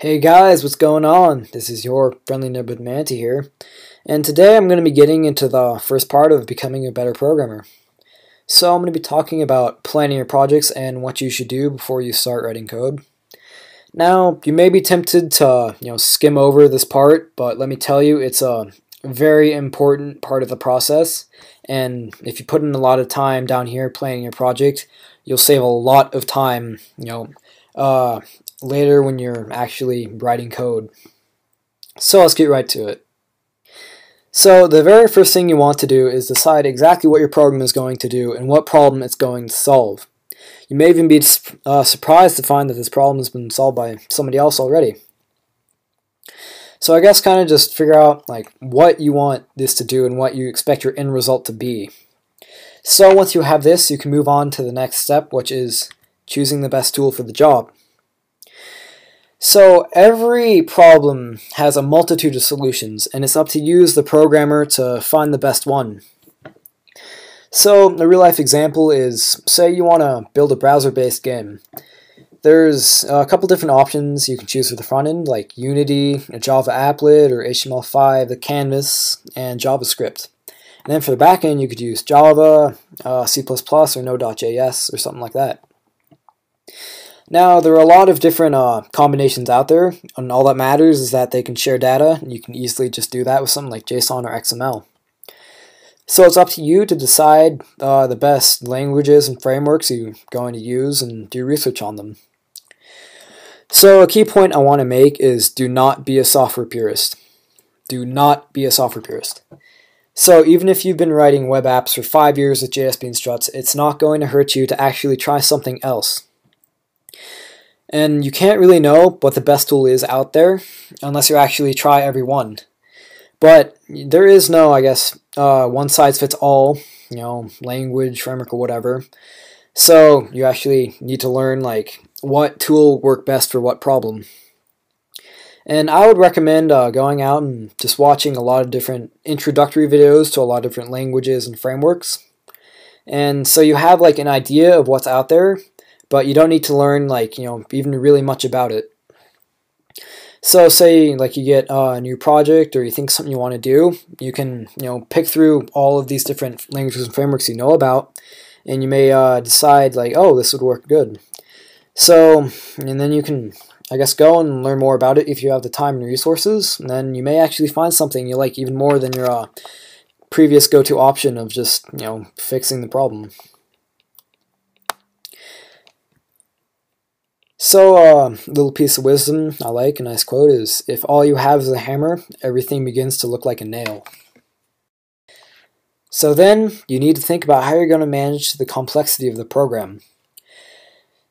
Hey guys, what's going on? This is your friendly neighborhood Manatee here, and today I'm going to be getting into the first part of becoming a better programmer. So I'm going to be talking about planning your projects and what you should do before you start writing code. Now, you may be tempted to, skim over this part, but let me tell you, it's a very important part of the process, and if you put in a lot of time down here planning your project, you'll save a lot of time, later when you're actually writing code. So let's get right to it. So the very first thing you want to do is decide exactly what your program is going to do and what problem it's going to solve. You may even be surprised to find that this problem has been solved by somebody else already. So I guess kind of just figure out what you want this to do and what you expect your end result to be. So once you have this, you can move on to the next step, which is choosing the best tool for the job. So every problem has a multitude of solutions, and it's up to you as the programmer to find the best one. So a real-life example is, say you want to build a browser-based game. There's a couple different options you can choose for the front end, like Unity, a Java applet, or HTML5, the Canvas, and JavaScript. And then for the back end, you could use Java, C++, or Node.js, or something like that. Now, there are a lot of different combinations out there, and all that matters is that they can share data, and you can easily just do that with something like JSON or XML. So it's up to you to decide the best languages and frameworks you're going to use and do research on them. So a key point I want to make is do not be a software purist. Do not be a software purist. So even if you've been writing web apps for 5 years with JSP and struts, it's not going to hurt you to actually try something else. And you can't really know what the best tool is out there unless you actually try every one. But there is no, one size fits all, language, framework, or whatever. So you actually need to learn what tool will work best for what problem. And I would recommend going out and just watching a lot of different introductory videos to a lot of different languages and frameworks. And so you have an idea of what's out there, but you don't need to learn even really much about it. So say you get a new project or you think something you want to do, you can pick through all of these different languages and frameworks you know about, and you may decide oh, this would work good. So, and then you can go and learn more about it if you have the time and resources, and then you may actually find something you like even more than your previous go-to option of just fixing the problem. So a little piece of wisdom I like, a nice quote, is, if all you have is a hammer, everything begins to look like a nail. So then you need to think about how you're going to manage the complexity of the program.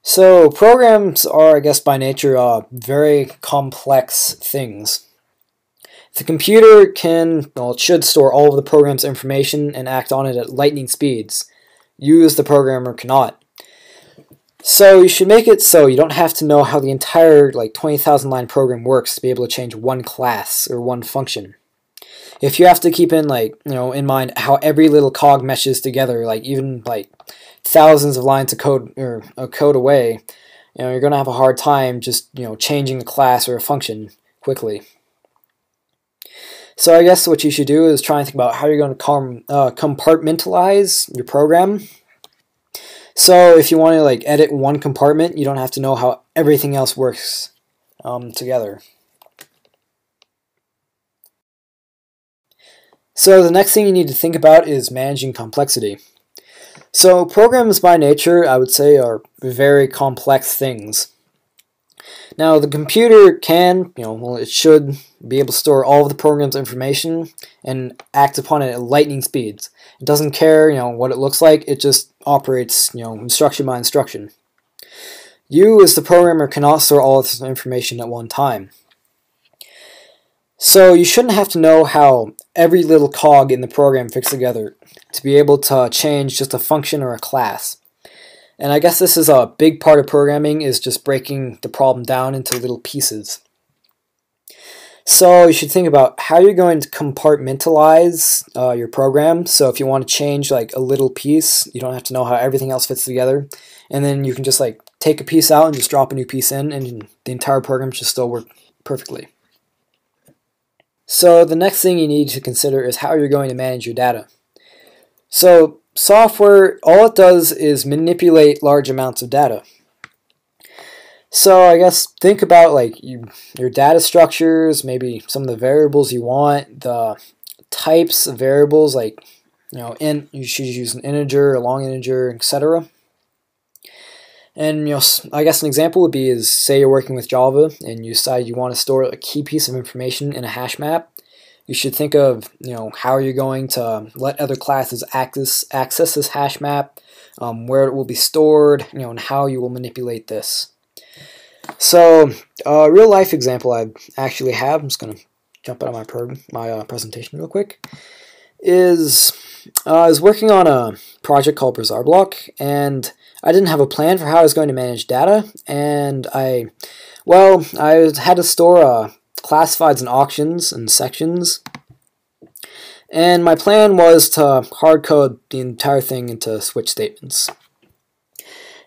So programs are, by nature, very complex things. The computer it should store all of the program's information and act on it at lightning speeds. You as the programmer cannot. So you should make it so you don't have to know how the entire 20,000 line program works to be able to change one class or one function. If you have to keep in in mind how every little cog meshes together, even thousands of lines of code away, you're going to have a hard time just changing a class or a function quickly. So I guess what you should do is try and think about how you're going to compartmentalize your program. So if you want to edit one compartment, you don't have to know how everything else works together. So the next thing you need to think about is managing complexity. So programs by nature, I would say, are very complex things. Now the computer can, it should be able to store all of the program's information and act upon it at lightning speeds. It doesn't care, what it looks like, it just operates, instruction by instruction. You as the programmer cannot store all of this information at one time. So you shouldn't have to know how every little cog in the program fits together to be able to change just a function or a class. And I guess this is a big part of programming, is just breaking the problem down into little pieces. So you should think about how you're going to compartmentalize your program. So if you want to change a little piece, you don't have to know how everything else fits together. And then you can just take a piece out and just drop a new piece in, and the entire program should still work perfectly. So the next thing you need to consider is how you're going to manage your data. So software, all it does is manipulate large amounts of data. So I guess think about like your data structures, maybe some of the variables you want, the types of variables, like you should use an integer, a long integer, etc. And I guess an example would be is, say you're working with Java and you decide you want to store a key piece of information in a hash map. You should think of how are you going to let other classes access this hash map, where it will be stored, and how you will manipulate this. So a real life example I actually have, I'm just going to jump out of my presentation real quick, is I was working on a project called BazaarBlock, and I didn't have a plan for how I was going to manage data, and I had to store classifieds and auctions and sections, and my plan was to hard code the entire thing into switch statements.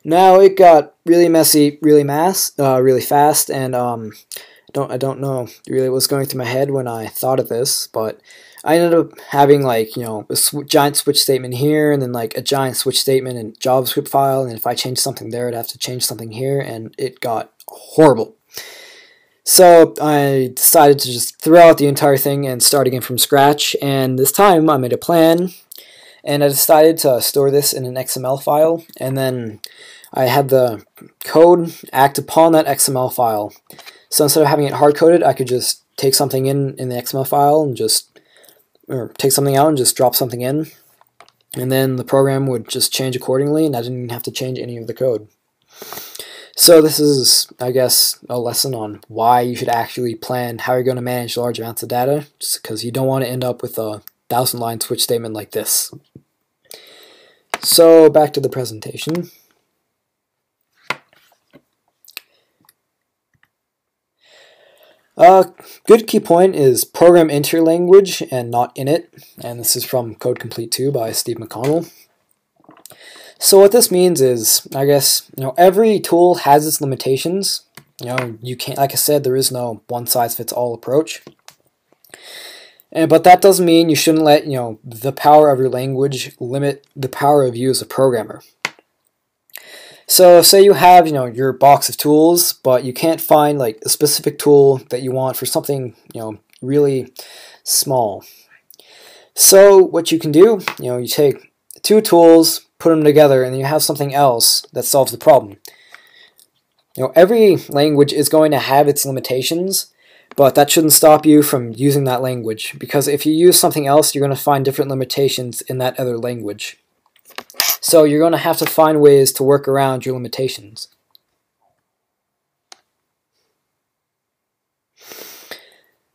Now it got really messy, really fast, and I don't know really what was going through my head when I thought of this, but I ended up having a giant switch statement here, and then like a giant switch statement in JavaScript file, and if I changed something there, I'd have to change something here, and it got horrible. So I decided to just throw out the entire thing and start again from scratch, and this time I made a plan, and I decided to store this in an XML file, and then I had the code act upon that XML file. So instead of having it hard-coded, I could just take something in the XML file and or take something out and just drop something in, and then the program would just change accordingly, and I didn't even have to change any of the code. So this is, I guess, a lesson on why you should actually plan how you're going to manage large amounts of data, just because you don't want to end up with a 1,000-line switch statement like this. So back to the presentation. Good key point is program enter language and not init, and this is from Code Complete 2 by Steve McConnel. So what this means is, I guess, every tool has its limitations. You can't, like I said, there is no one-size-fits-all approach. But that doesn't mean you shouldn't let the power of your language limit the power of you as a programmer. So say you have your box of tools, but you can't find like a specific tool that you want for something really small. So what you can do, you take two tools, put them together, and then you have something else that solves the problem. Every language is going to have its limitations, but that shouldn't stop you from using that language, because if you use something else, you're going to find different limitations in that other language. So you're going to have to find ways to work around your limitations.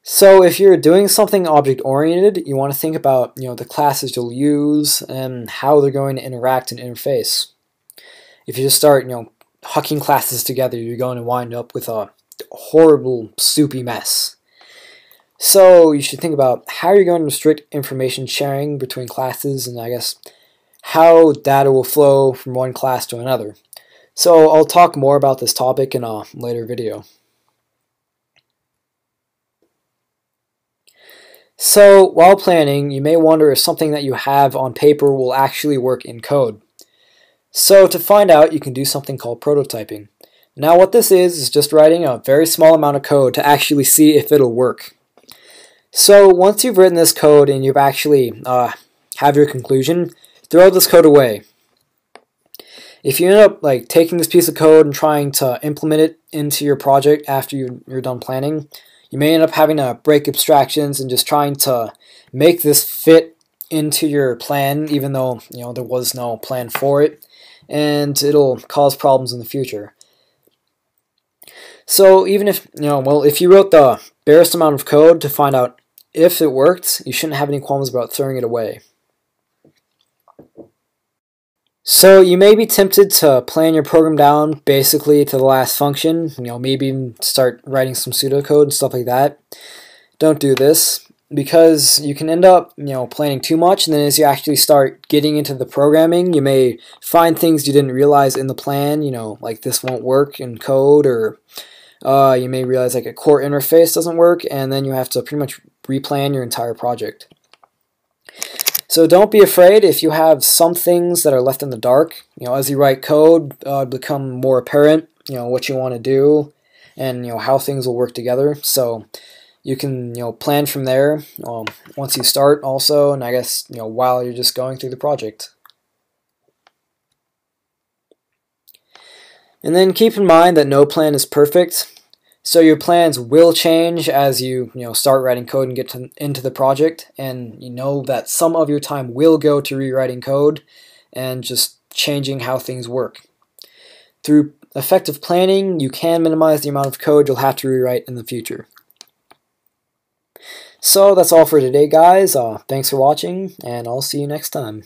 So if you're doing something object-oriented, you want to think about the classes you'll use and how they're going to interact and interface. If you just start hucking classes together, you're going to wind up with a horrible, soupy mess. So you should think about how you're going to restrict information sharing between classes, and I guess how data will flow from one class to another. So I'll talk more about this topic in a later video. So while planning, you may wonder if something that you have on paper will actually work in code. So to find out, you can do something called prototyping. Now what this is just writing a very small amount of code to actually see if it'll work. So once you've written this code and you've actually have your conclusion, throw this code away. If you end up taking this piece of code and trying to implement it into your project after you're done planning, you may end up having to break abstractions and just trying to make this fit into your plan, even though there was no plan for it, and it'll cause problems in the future. So even if if you wrote the barest amount of code to find out if it worked, you shouldn't have any qualms about throwing it away. So you may be tempted to plan your program down basically to the last function, maybe even start writing some pseudocode and stuff like that. Don't do this. because you can end up, planning too much, and then as you actually start getting into the programming, you may find things you didn't realize in the plan, like this won't work in code, or you may realize like a core interface doesn't work, and then you have to pretty much replan your entire project. So don't be afraid if you have some things that are left in the dark. As you write code, become more apparent, what you want to do, and how things will work together. So you can plan from there once you start also, and I guess while you're just going through the project. And then keep in mind that no plan is perfect. So your plans will change as you start writing code and get into the project, and that some of your time will go to rewriting code and just changing how things work. Through effective planning, you can minimize the amount of code you'll have to rewrite in the future. So that's all for today, guys. Thanks for watching, and I'll see you next time.